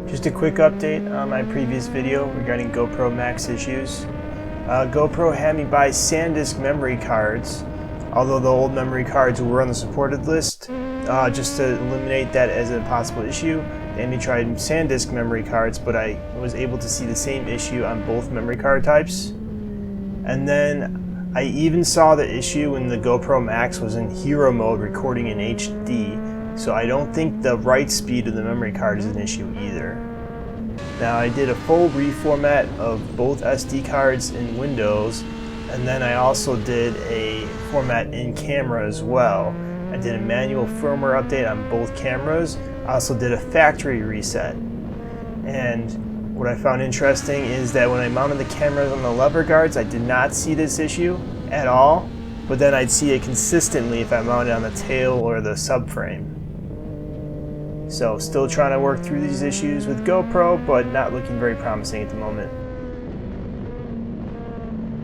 Just a quick update on my previous video regarding GoPro Max issues. GoPro had me buy SanDisk memory cards, although the old memory cards were on the supported list. Just to eliminate that as a possible issue, they had me try SanDisk memory cards, but I was able to see the same issue on both memory card types. And then I even saw the issue when the GoPro Max was in hero mode recording in HD. So I don't think the write speed of the memory card is an issue either. Now I did a full reformat of both SD cards in Windows, and then I also did a format in camera as well. I did a manual firmware update on both cameras. I also did a factory reset. And what I found interesting is that when I mounted the cameras on the lever guards, I did not see this issue at all, but then I'd see it consistently if I mounted on the tail or the subframe. So still trying to work through these issues with GoPro, but not looking very promising at the moment.